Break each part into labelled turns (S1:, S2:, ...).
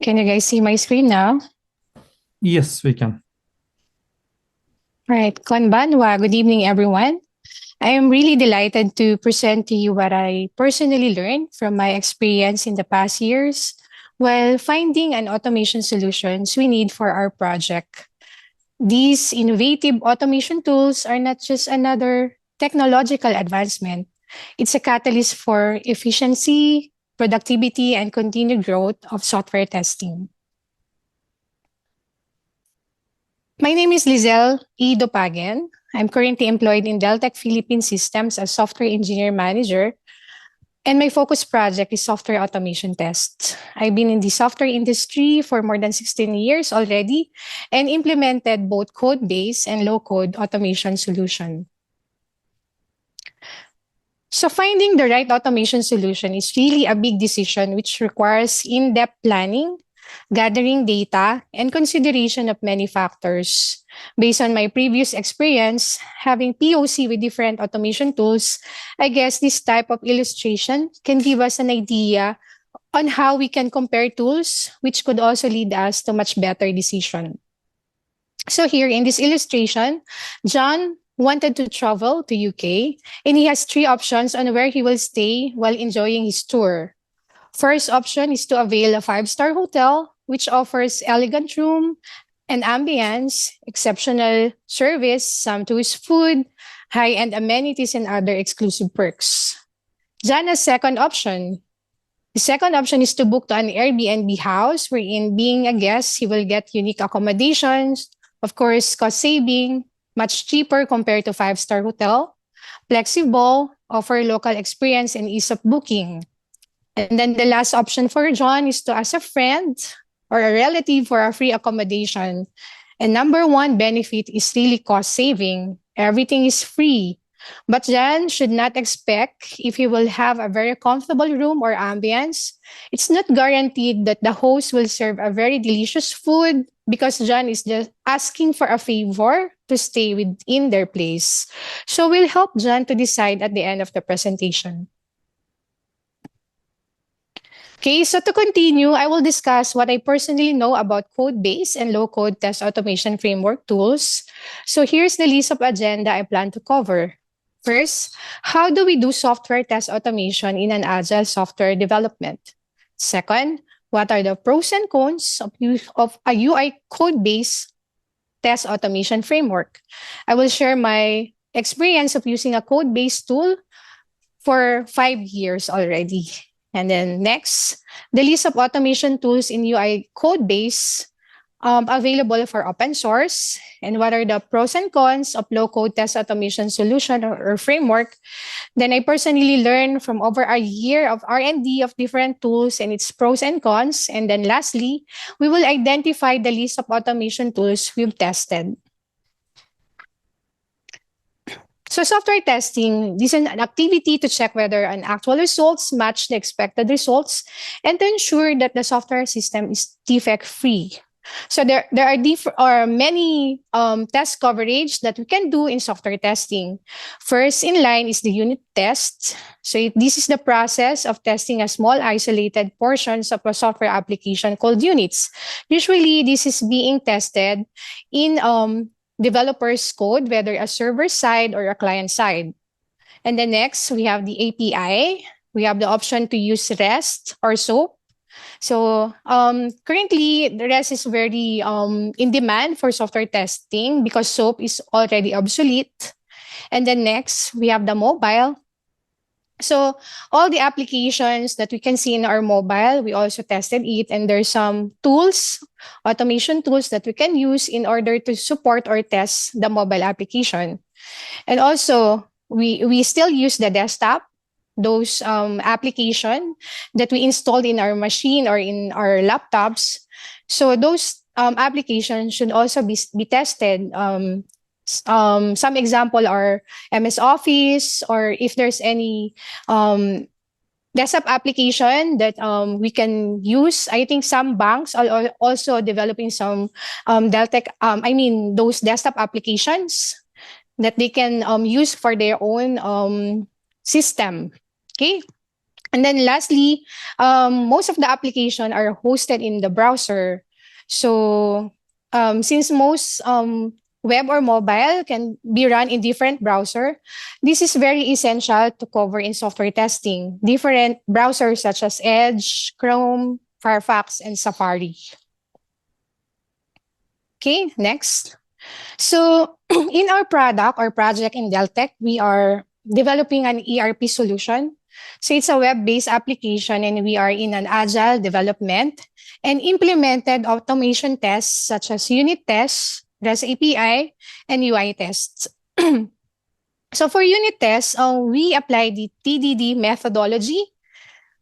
S1: Can you guys see my screen now?
S2: Yes, we can.
S1: All right, konbanwa. Good evening, everyone. I am really delighted to present to you what I personally learned from my experience in the past years while finding an automation solutions we need for our project. These innovative automation tools are not just another technological advancement. It's a catalyst for efficiency, productivity, and continued growth of software testing. My name is Liezl Dupagen. I'm currently employed in Deltec Philippine Systems as software engineer manager, and my focus project is software automation tests. I've been in the software industry for more than 16 years already and implemented both code-based and low-code automation solution. So finding the right automation solution is really a big decision which requires in-depth planning, gathering data, and consideration of many factors. Based on my previous experience, having POC with different automation tools, I guess this type of illustration can give us an idea on how we can compare tools, which could also lead us to much better decision. So here in this illustration, John wanted to travel to UK and he has three options on where he will stay while enjoying his tour. First option is to avail a five-star hotel, which offers elegant room and ambience, exceptional service, sumptuous food, high-end amenities, and other exclusive perks. Jana's second option. The second option is to book to an Airbnb house, wherein being a guest, he will get unique accommodations, of course, cost saving, much cheaper compared to five-star hotel, flexible, offer local experience and ease of booking. And then the last option for John is to ask a friend or a relative for a free accommodation. And number one benefit is really cost saving. Everything is free. But John should not expect if he will have a very comfortable room or ambience. It's not guaranteed that the host will serve a very delicious food because John is just asking for a favor to stay within their place. So we'll help John to decide at the end of the presentation. Okay, so to continue, I will discuss what I personally know about code-based and low-code test automation framework tools. So here's the list of agenda I plan to cover. First, how do we do software test automation in an agile software development? Second, what are the pros and cons of a UI code-based test automation framework? I will share my experience of using a code-based tool for 5 years already. And then next, the list of automation tools in UI code base available for open source, and what are the pros and cons of low-code test automation solution or framework. Then I personally learned from over a year of R&D of different tools and its pros and cons. And then lastly, we will identify the list of automation tools we've tested. So software testing, this is an activity to check whether an actual results match the expected results and to ensure that the software system is defect-free. So there are many test coverage that we can do in software testing. First in line is the unit test. So this is the process of testing a small isolated portions of a software application called units. Usually this is being tested in developer's code, whether a server side or a client side. And then next, we have the API. We have the option to use REST or SOAP. So currently, the REST is very in demand for software testing because SOAP is already obsolete. And then next, we have the mobile. So all the applications that we can see in our mobile, we also tested it. And there's some tools, automation tools that we can use in order to support or test the mobile application. And also, we still use the desktop, those application that we installed in our machine or in our laptops. So those applications should also be tested. Some example are MS Office, or if there's any desktop application that we can use. I think some banks are also developing some Deltec, those desktop applications that they can use for their own system. Okay. And then lastly, most of the application are hosted in the browser. So since most web or mobile can be run in different browser, this is very essential to cover in software testing. Different browsers such as Edge, Chrome, Firefox, and Safari. Okay, next. So in our product or project in Deltec, we are developing an ERP solution. So it's a web-based application and we are in an agile development and implemented automation tests such as unit tests, REST API, and UI tests. So for unit tests, we apply the TDD methodology.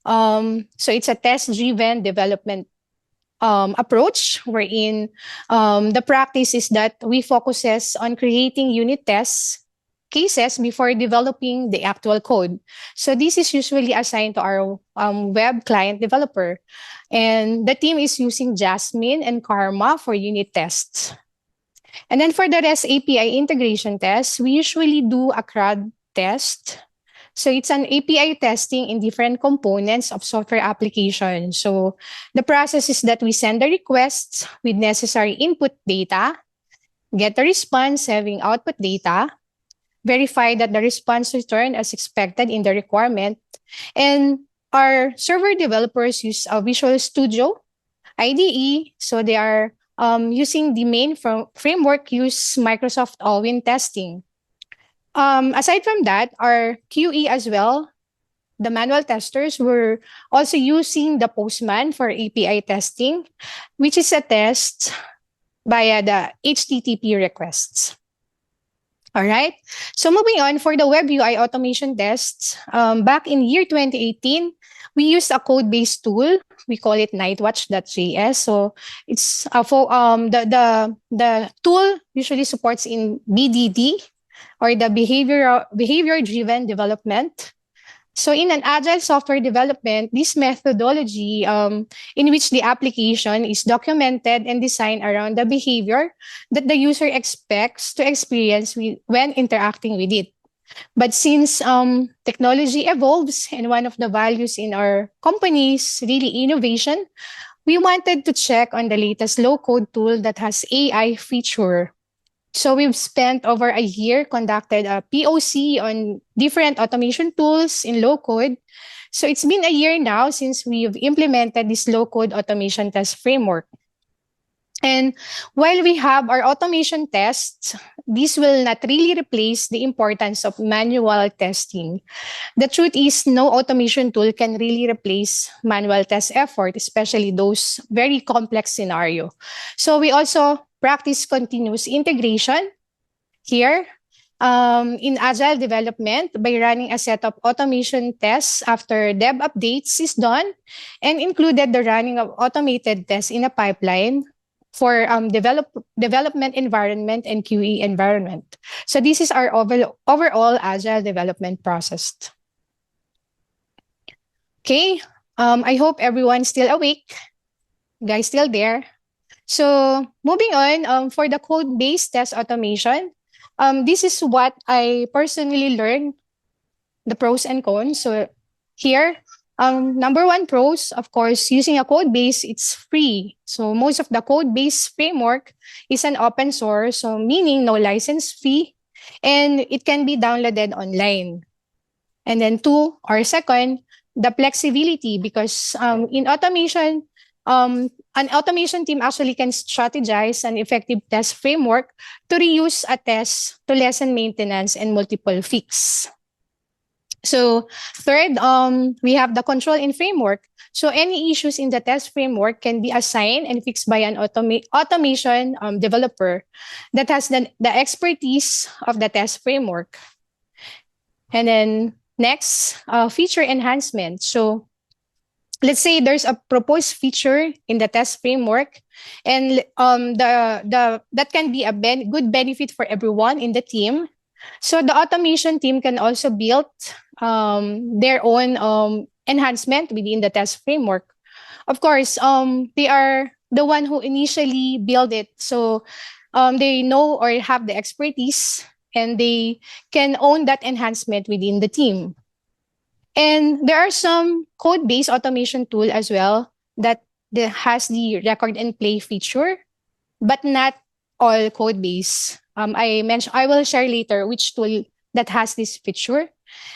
S1: So it's a test-driven development approach wherein the practice is that we focuses on creating unit tests cases before developing the actual code. So this is usually assigned to our web client developer. And the team is using Jasmine and Karma for unit tests. And then for the REST API integration test, we usually do a CRUD test. So it's an API testing in different components of software application. So the process is that we send the requests with necessary input data, get the response having output data, verify that the response returned as expected in the requirement, and our server developers use a Visual Studio IDE. So they are using the main framework use Microsoft Allwin testing. Aside from that, our QE as well, the manual testers were also using the Postman for API testing, which is a test via the HTTP requests. All right. So moving on for the web UI automation tests, back in year 2018, we used a code-based tool. We call it nightwatch.js. So it's the tool usually supports in BDD or the behavior-driven development. So in an agile software development, this methodology in which the application is documented and designed around the behavior that the user expects to experience when interacting with it. But since technology evolves and one of the values in our company is really innovation, we wanted to check on the latest low-code tool that has AI feature. So we've spent over a year conducted a POC on different automation tools in low code. So it's been a year now since we've implemented this low code automation test framework. And while we have our automation tests, this will not really replace the importance of manual testing. The truth is no automation tool can really replace manual test effort, especially those very complex scenario. So we also practice continuous integration here in agile development by running a set of automation tests after dev updates is done and included the running of automated tests in a pipeline for development environment and QE environment. So this is our overall agile development process. Okay, I hope everyone's still awake. Guys still there? So moving on, for the code-based test automation, this is what I personally learned, the pros and cons. So here, number one pros, of course, using a code base, it's free. So most of the code base framework is an open source, so meaning no license fee, and it can be downloaded online. And then two, or second, the flexibility, because in automation, an automation team actually can strategize an effective test framework to reuse a test to lessen maintenance and multiple fix. So third, we have the control in framework. So any issues in the test framework can be assigned and fixed by an automation developer that has the expertise of the test framework. And then next, feature enhancement. So let's say there's a proposed feature in the test framework, and that can be a good benefit for everyone in the team. So the automation team can also build their own enhancement within the test framework. Of course, they are the one who initially build it, so they know or have the expertise, and they can own that enhancement within the team. And there are some code-based automation tool as well that has the record and play feature, but not all code-based. I will share later which tool that has this feature.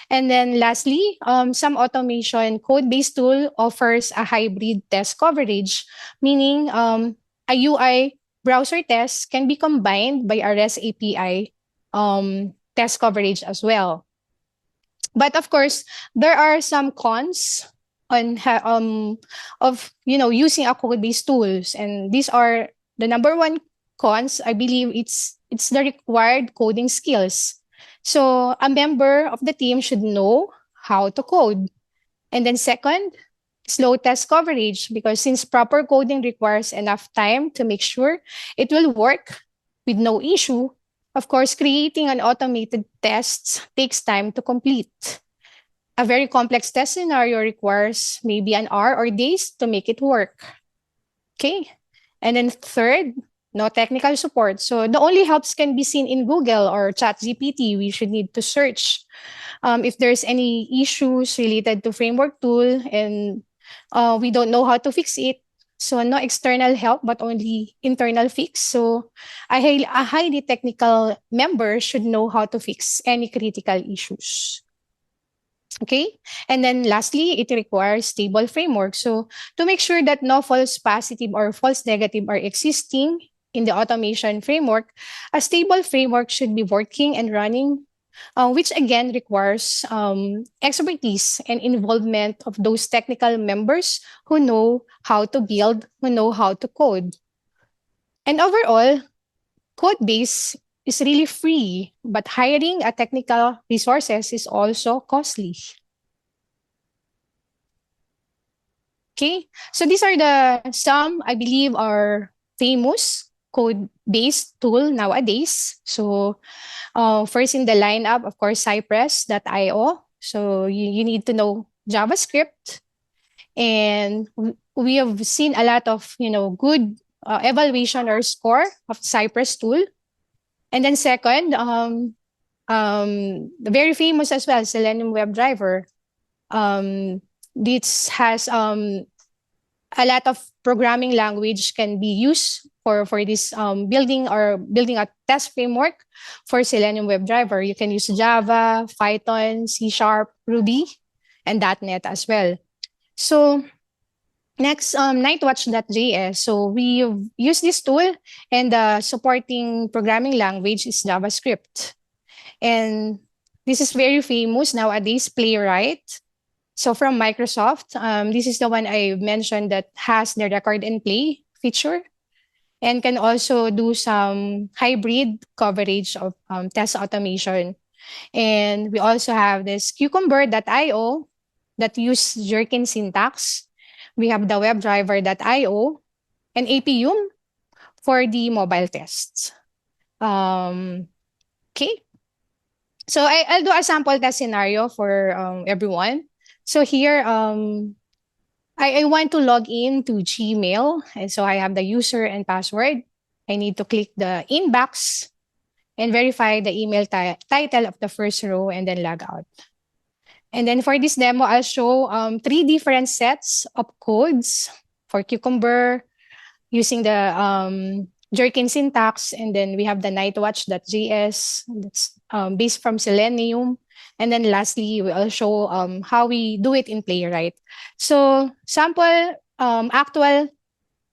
S1: And then lastly, some automation code-based tool offers a hybrid test coverage, meaning a UI browser test can be combined by a REST API test coverage as well. But of course, there are some cons of using a code-based tools, and these are the number one cons. I believe it's the required coding skills. So a member of the team should know how to code. And then second, slow test coverage, because since proper coding requires enough time to make sure it will work with no issue, of course, creating an automated test takes time to complete. A very complex test scenario requires maybe an hour or days to make it work. Okay. And then third, no technical support. So the only helps can be seen in Google or ChatGPT. We should need to search if there's any issues related to framework tool and we don't know how to fix it. So no external help, but only internal fix. So a highly technical member should know how to fix any critical issues. Okay. And then lastly, it requires stable framework. So to make sure that no false positive or false negative are existing in the automation framework, a stable framework should be working and running, which again requires expertise and involvement of those technical members who know how to build, who know how to code. And overall, code base is really free, but hiring a technical resources is also costly. Okay, so these are the some I believe are famous code-based tool nowadays. So first in the lineup, of course, Cypress.io. So you need to know JavaScript, and we have seen a lot of good evaluation or score of Cypress tool. And then second, the very famous as well, Selenium WebDriver. This has a lot of programming language can be used for this building a test framework for Selenium WebDriver. You can use Java, Python, C Sharp, Ruby, and .NET as well. So next, Nightwatch.js. So we use this tool, and the supporting programming language is JavaScript. And this is very famous nowadays, Playwright. So from Microsoft, this is the one I mentioned that has the record and play feature and can also do some hybrid coverage of test automation. And we also have this Cucumber.io that use Jerkin syntax. We have the WebDriver.io and Appium for the mobile tests. Okay. So I'll do a sample test scenario for everyone. So here, I want to log in to Gmail. And so I have the user and password. I need to click the inbox and verify the email title of the first row and then log out. And then for this demo, I'll show three different sets of codes for Cucumber using the Jerkin syntax. And then we have the Nightwatch.js that's based from Selenium. And then lastly, we'll show how we do it in Playwright. So sample actual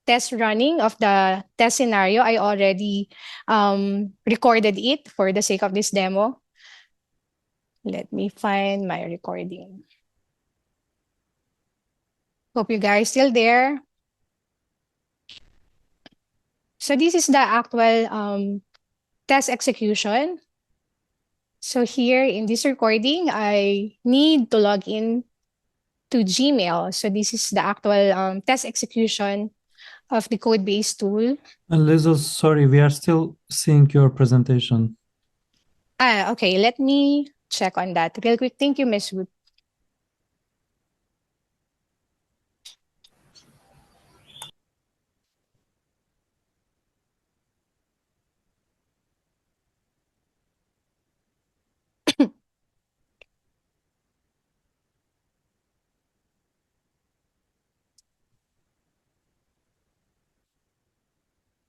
S1: test running of the test scenario, I already recorded it for the sake of this demo. Let me find my recording. Hope you guys still there. So this is the actual test execution. So here in this recording, I need to log in to Gmail. So this is the actual test execution of the code-based tool.
S2: And Liezl, sorry, we are still seeing your presentation.
S1: Okay, let me check on that real quick. Thank you, Ms. Wood.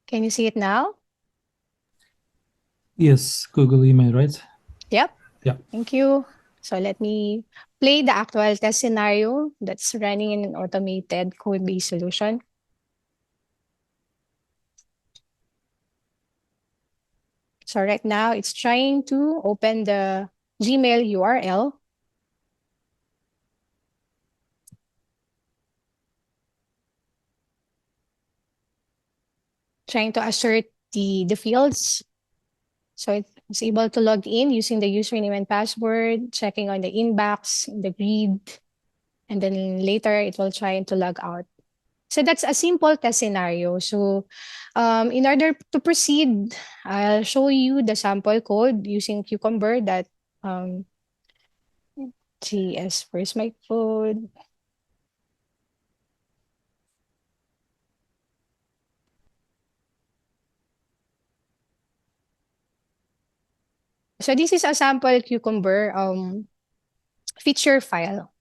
S1: Can you see it now?
S2: Yes, Google email, right?
S1: Yep.
S2: Yeah.
S1: Thank you. So let me play the actual test scenario that's running in an automated code-based solution. So right now, it's trying to open the Gmail URL. Trying to assert the fields. So it's able to log in using the username and password, checking on the inbox, the grid, and then later it will try to log out. So that's a simple test scenario. So in order to proceed, I'll show you the sample code using Cucumber that GS, where's my code? So this is a sample Cucumber feature file.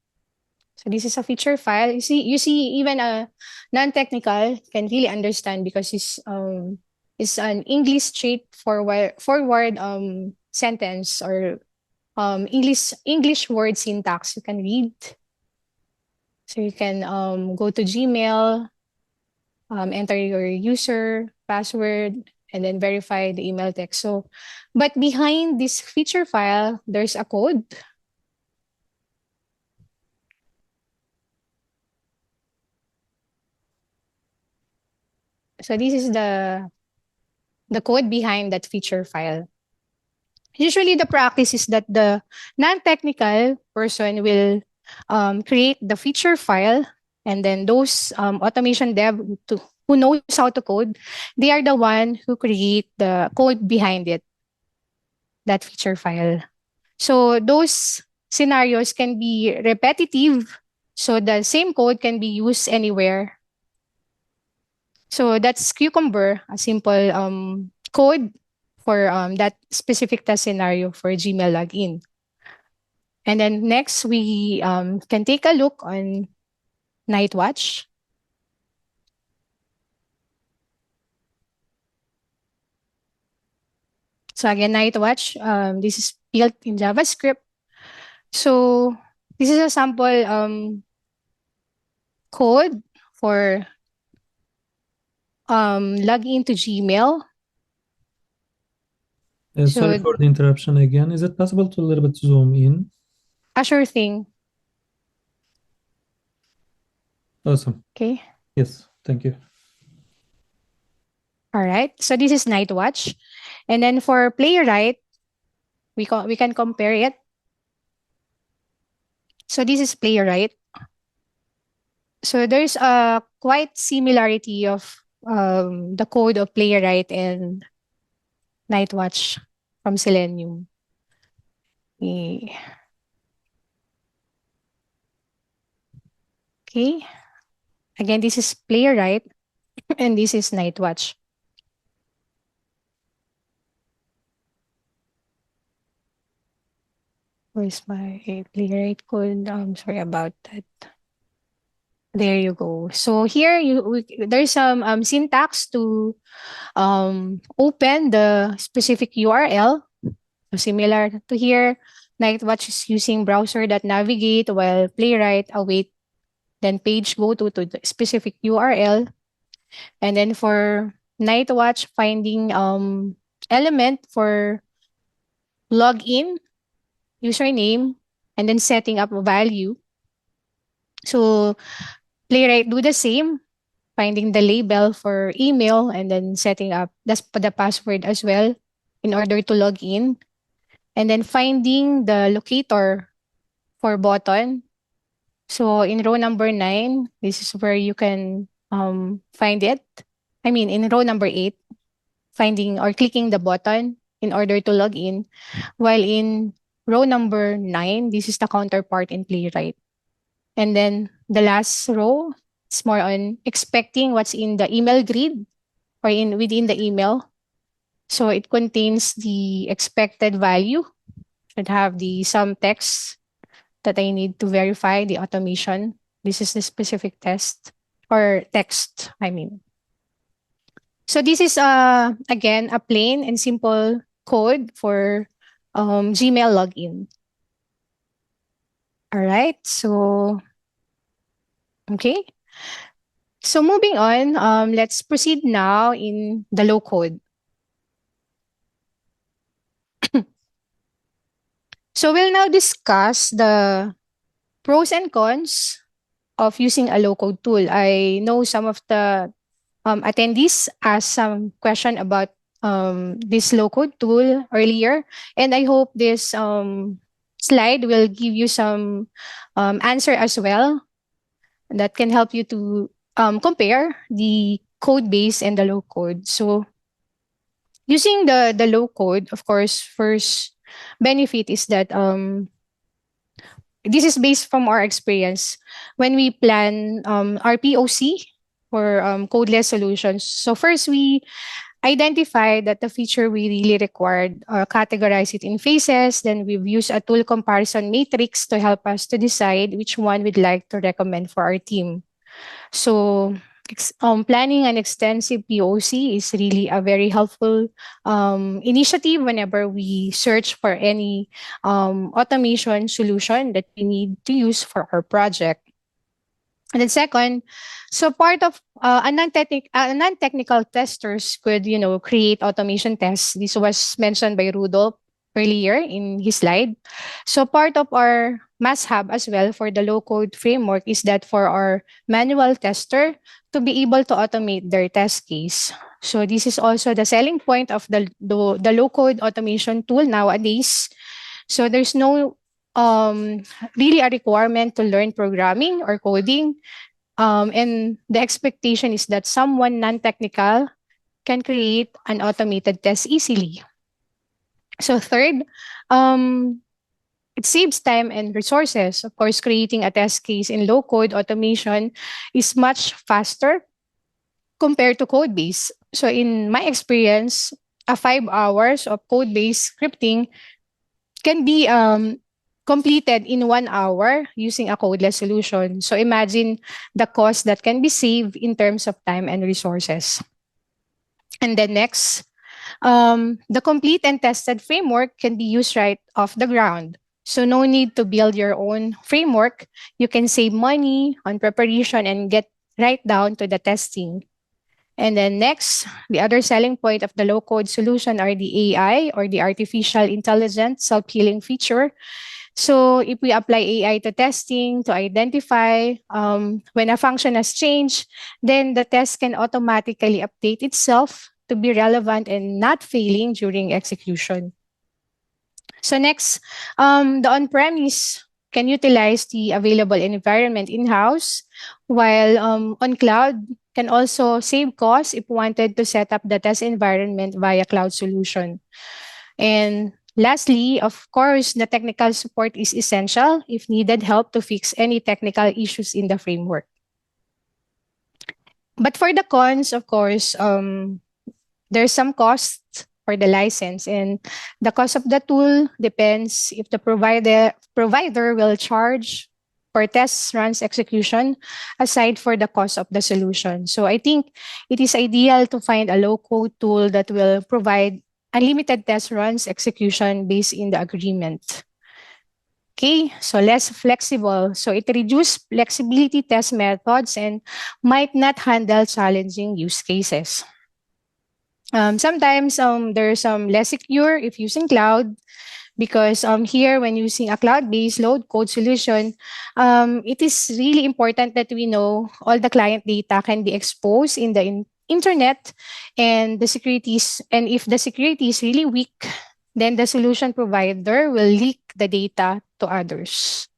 S1: So this is a feature file. You see, even a non-technical can really understand because it's an English straightforward sentence or English word syntax you can read. So you can go to Gmail, enter your user, password, and then verify the email text. So, but behind this feature file, there's a code. So this is the code behind that feature file. Usually the practice is that the non-technical person will create the feature file, and then those automation dev who knows how to code, they are the one who create the code behind it, that feature file. So those scenarios can be repetitive, so the same code can be used anywhere. So that's Cucumber, a simple code for that specific test scenario for Gmail login. And then next, we can take a look on Nightwatch. So again, Nightwatch, this is built in JavaScript. So this is a sample code for login to Gmail.
S2: Sorry
S1: So
S2: for the interruption again. Is it possible to a little bit zoom in?
S1: a sure thing.
S2: Awesome.
S1: Okay.
S2: Yes, thank you.
S1: All right. So this is Nightwatch. And then for Playwright, we can compare it. So this is Playwright. So there's a quite similarity of the code of Playwright and Nightwatch from Selenium. Eh, Okay. Again, this is Playwright and this is Nightwatch. Where's my Playwright code? Sorry about that. There you go. So here there's some syntax to open the specific URL. So similar to here, Nightwatch is using browser.navigate while Playwright await then page go to the specific URL. And then for Nightwatch, finding element for login, username, and then setting up a value. So Playwright do the same, finding the label for email and then setting up the password as well in order to log in. And then finding the locator for button. So in row number 9, this is where you can find it. I mean, in row number 8, finding or clicking the button in order to log in. While in row number 9, this is the counterpart in Playwright. And then the last row, it's more on expecting what's in the email grid or within the email. So it contains the expected value. Should have the some text that I need to verify the automation. This is the specific test or text, I mean. So this is again a plain and simple code for Gmail login. All right. So okay. So moving on, let's proceed now in the low code. So we'll now discuss the pros and cons of using a low code tool. I know some of the attendees asked some question about this low code tool earlier, and I hope this slide will give you some answer as well that can help you to compare the code base and the low code. So using the low code, of course, first benefit is that this is based from our experience when we plan our POC for codeless solutions. So first, we identify that the feature we really required, categorize it in phases. Then we've used a tool comparison matrix to help us to decide which one we'd like to recommend for our team. So planning an extensive POC is really a very helpful initiative whenever we search for any automation solution that we need to use for our project. And then second, so part of non-technical testers could, create automation tests. This was mentioned by Rudolph earlier in his slide. So part of our must-have as well for the low-code framework is that for our manual tester to be able to automate their test case. So this is also the selling point of the low-code automation tool nowadays. So there's no really a requirement to learn programming or coding. And the expectation is that someone non-technical can create an automated test easily. So third, it saves time and resources. Of course, creating a test case in low-code automation is much faster compared to code base. So in my experience, a 5 hours of code base scripting can be completed in 1 hour using a codeless solution. So imagine the cost that can be saved in terms of time and resources. And then next, the complete and tested framework can be used right off the ground. So no need to build your own framework. You can save money on preparation and get right down to the testing. And then next, the other selling point of the low-code solution are the AI or the artificial intelligence self-healing feature. So if we apply AI to testing to identify when a function has changed, then the test can automatically update itself to be relevant and not failing during execution. So next, the on-premise can utilize the available environment in-house, while on cloud can also save costs if wanted to set up the test environment via cloud solution. And lastly, of course, the technical support is essential if needed help to fix any technical issues in the framework. But for the cons, of course, there's some cost for the license, and the cost of the tool depends if the provider will charge for test runs execution aside for the cost of the solution. So I think it is ideal to find a low-code tool that will provide unlimited test runs execution based in the agreement. Okay, so less flexible. So it reduces flexibility test methods and might not handle challenging use cases. Sometimes there's some less secure if using cloud, because here when using a cloud-based load code solution, it is really important that we know all the client data can be exposed in the internet, and if the security is really weak, then the solution provider will leak the data to others.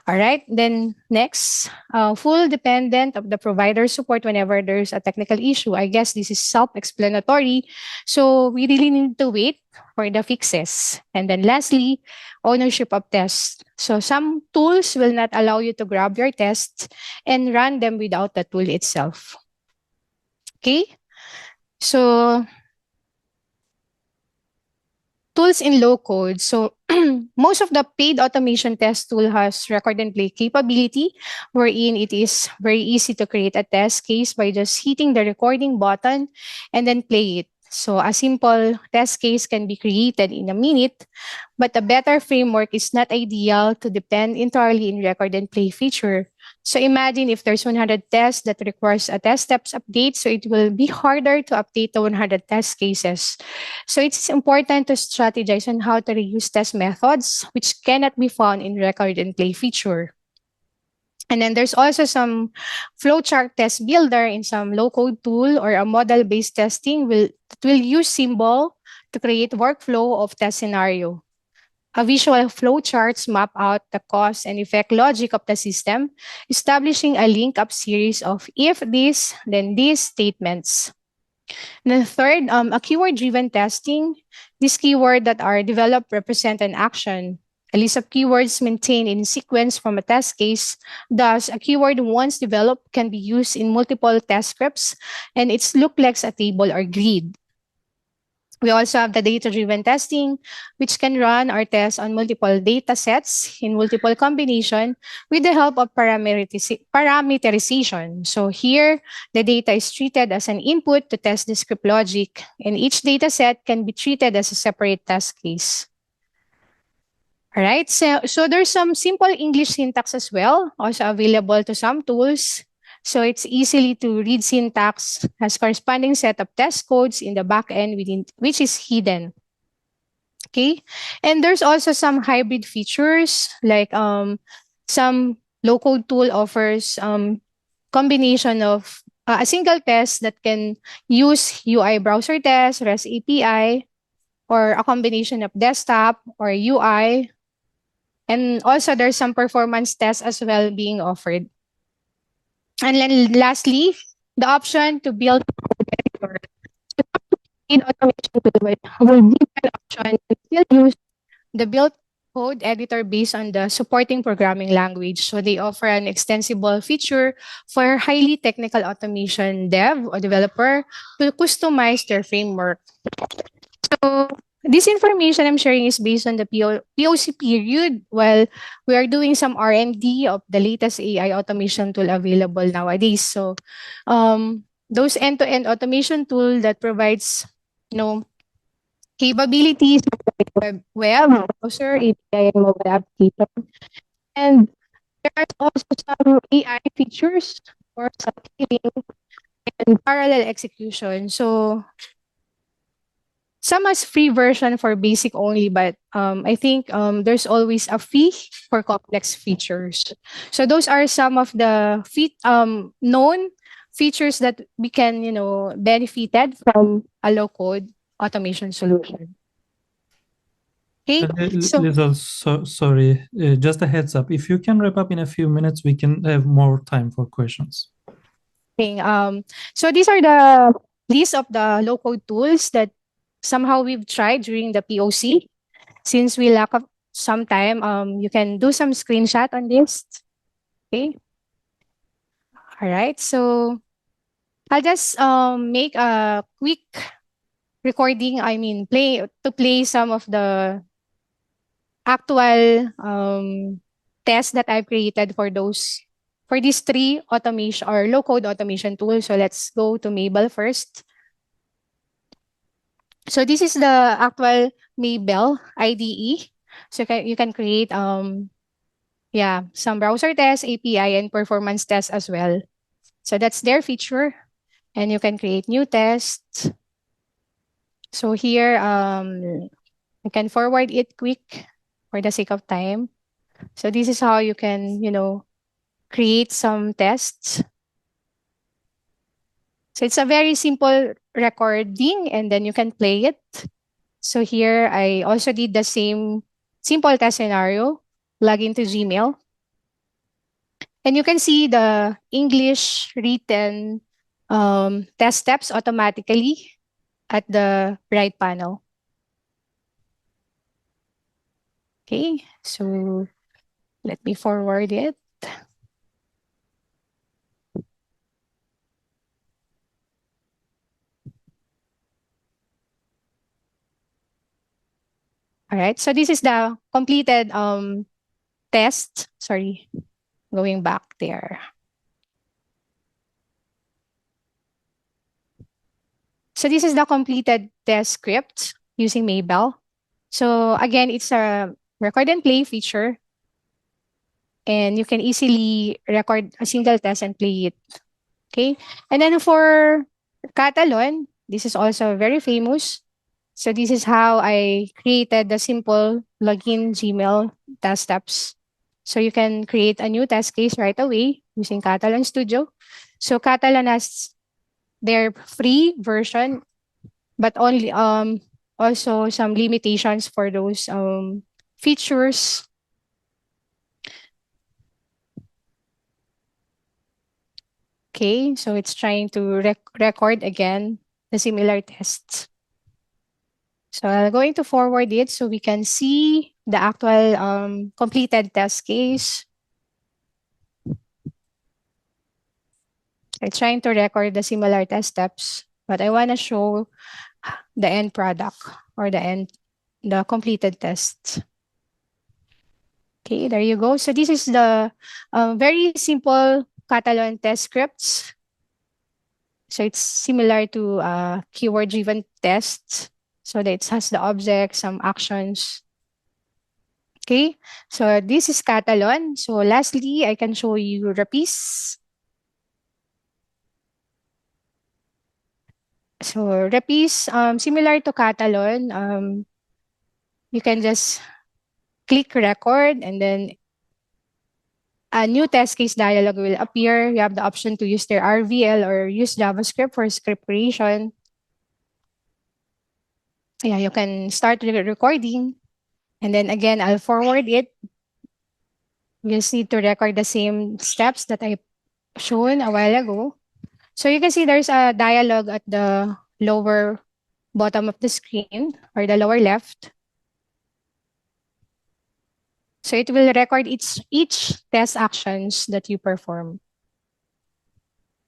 S1: All right, then next, full dependent of the provider support whenever there's a technical issue. I guess this is self-explanatory. So we really need to wait for the fixes. And then lastly, ownership of tests. So some tools will not allow you to grab your tests and run them without the tool itself. Okay, so tools in low code. So most of the paid automation test tool has record and play capability, wherein it is very easy to create a test case by just hitting the recording button and then play it. So a simple test case can be created in a minute, but a better framework is not ideal to depend entirely in record and play feature. So imagine if there's 100 tests that requires a test steps update, so it will be harder to update the 100 test cases. So it's important to strategize on how to reuse test methods, which cannot be found in record and play feature. And then there's also some flowchart test builder in some low-code tool or a model-based testing that will use symbol to create workflow of test scenario. A visual flowcharts map out the cause and effect logic of the system, establishing a link-up series of if this, then these statements. And then third, a keyword-driven testing. These keywords that are developed represent an action. A list of keywords maintained in sequence from a test case. Thus, a keyword once developed can be used in multiple test scripts, and it's look like a table or grid. We also have the data-driven testing, which can run our tests on multiple data sets in multiple combination with the help of parameterization. So here, the data is treated as an input to test the script logic, and each data set can be treated as a separate test case. All right, so there's some simple English syntax as well, also available to some tools. So it's easily to read syntax, has corresponding set of test codes in the backend within which is hidden. Okay, and there's also some hybrid features like some low-code tool offers combination of a single test that can use UI browser test, REST API, or a combination of desktop or UI. And also there's some performance tests as well being offered. And then lastly, the option to build editor. In automation will be an option to still use the built code editor based on the supporting programming language. So they offer an extensible feature for highly technical automation dev or developer to customize their framework. So this information I'm sharing is based on the POC period while we are doing some R&D of the latest AI automation tool available nowadays. So those end-to-end automation tool that provides, capabilities of web, browser, API, and mobile application. And there's also some AI features for scaling and parallel execution. So some has free version for basic only, but I think there's always a fee for complex features. So those are some of the known features that we can, benefited from a low code automation solution. Okay, so
S2: Liezl, sorry, just a heads up. If you can wrap up in a few minutes, we can have more time for questions.
S1: so these are the list of the low code tools that somehow we've tried during the POC. Since we lack of some time, you can do some screenshot on this. Okay. All right. So I'll just make a quick recording. Play some of the actual tests that I've created for these three automation or low code automation tools. So let's go to Mabel first. So this is the actual Mabel IDE. So you can create some browser tests, API, and performance tests as well. So that's their feature. And you can create new tests. So here, you can forward it quick for the sake of time. So this is how you can, create some tests. So it's a very simple recording and then you can play it. So here, I also did the same simple test scenario, log into Gmail. And you can see the English written test steps automatically at the right panel. Okay, so let me forward it. All right. So this is the completed test. Sorry, going back there. So this is the completed test script using Maybell. So again, it's a record and play feature, and you can easily record a single test and play it. Okay. And then for Catalan, this is also very famous. So this is how I created the simple login Gmail test steps. So you can create a new test case right away using Catalan Studio. So Catalan has their free version, but only also some limitations for those features. Okay, so it's trying to record again the similar tests. So I'm going to forward it so we can see the actual completed test case. I'm trying to record the similar test steps, but I want to show the end product or the completed test. Okay, there you go. So this is the very simple Catalan test scripts. So it's similar to keyword-driven tests. So that it has the object, some actions. Okay, so this is Catalan. So lastly, I can show you Rapis. So Rapis, similar to Catalan, you can just click record and then a new test case dialog will appear. You have the option to use their RVL or use JavaScript for script creation. Yeah, you can start the recording. And then again, I'll forward it. You just need to record the same steps that I shown a while ago. So you can see there's a dialog at the lower bottom of the screen or the lower left. So it will record each test actions that you perform.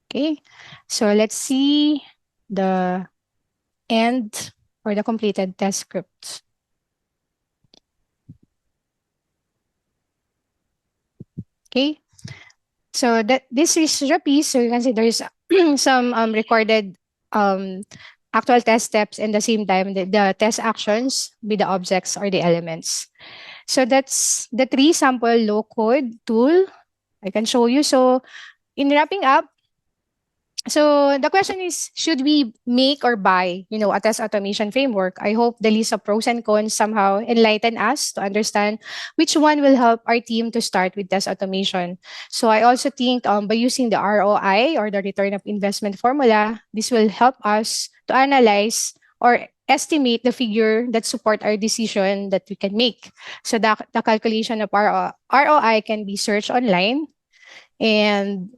S1: Okay, so let's see the end or the completed test script. Okay, so this is Rapis. So you can see there's some recorded actual test steps and the same time the test actions with the objects or the elements. So that's the 3 sample low code tool I can show you. So in wrapping up, so the question is, should we make or buy, a test automation framework? I hope the list of pros and cons somehow enlighten us to understand which one will help our team to start with test automation. So I also think by using the ROI or the return of investment formula, this will help us to analyze or estimate the figure that support our decision that we can make. So the calculation of ROI can be searched online. And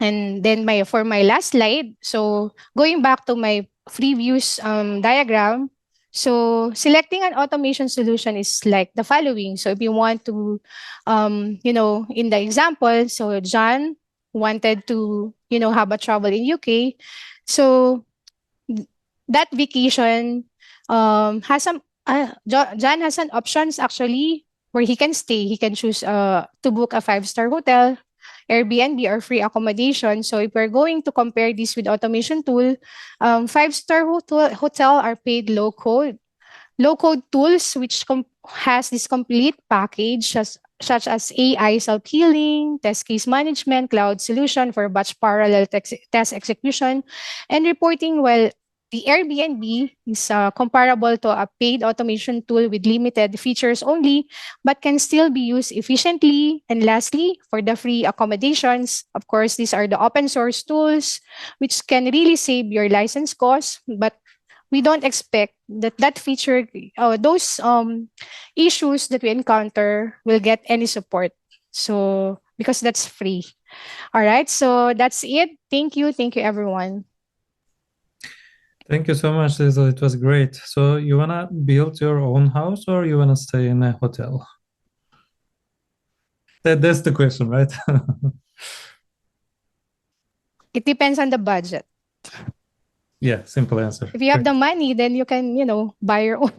S1: then for my last slide, so going back to my previous diagram, so selecting an automation solution is like the following. So if you want to, in the example, so John wanted to, have a travel in UK. So that vacation has some, John has an options actually where he can stay. He can choose to book a 5-star hotel, Airbnb, or free accommodation. So if we're going to compare this with automation tool, 5-star hotel are paid low code tools which has this complete package such as AI self-healing, test case management, cloud solution for batch parallel test execution, and reporting. While the Airbnb is comparable to a paid automation tool with limited features only, but can still be used efficiently. And lastly, for the free accommodations, of course, these are the open source tools, which can really save your license costs, but we don't expect that feature, those issues that we encounter will get any support. So, because that's free. All right, so that's it. Thank you. Thank you, everyone.
S2: Thank you so much, Liezl. It was great. So you wanna build your own house or you wanna stay in a hotel? That's the question, right?
S1: It depends on the budget.
S2: Yeah, simple answer.
S1: If you have
S2: Great.
S1: the money, then you can, buy your own.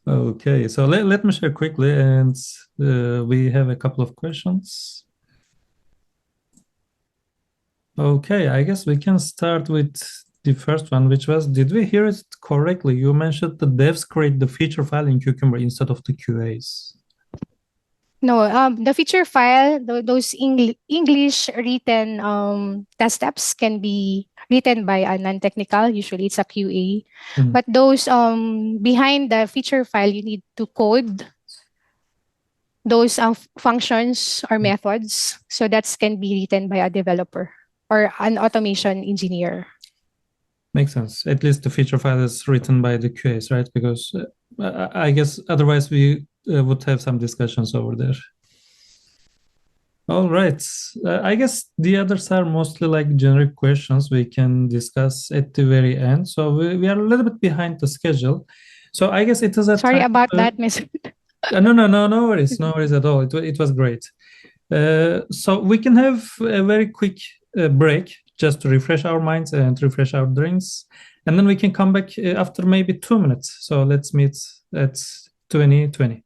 S2: Okay, so let me share quickly, and we have a couple of questions. Okay, I guess we can start with the first one, which was, did we hear it correctly? You mentioned the devs create the feature file in Cucumber instead of the QAs.
S1: No, the feature file, those English written test steps can be written by a non-technical, usually it's a QA.
S2: Mhm.
S1: But those behind the feature file, you need to code those functions or methods. So that can be written by a developer or an automation engineer.
S2: Makes sense. At least the feature file is written by the QAs, right? Because I guess otherwise we would have some discussions over there. All right. I guess the others are mostly like generic questions we can discuss at the very end. So we are a little bit behind the schedule. So I guess it is a
S1: Sorry
S2: time
S1: about
S2: to...
S1: that, Miss.
S2: No worries at all. It was great. So we can have a very quick break just to refresh our minds and refresh our drinks. And then we can come back after maybe 2 minutes. So let's meet at 2020.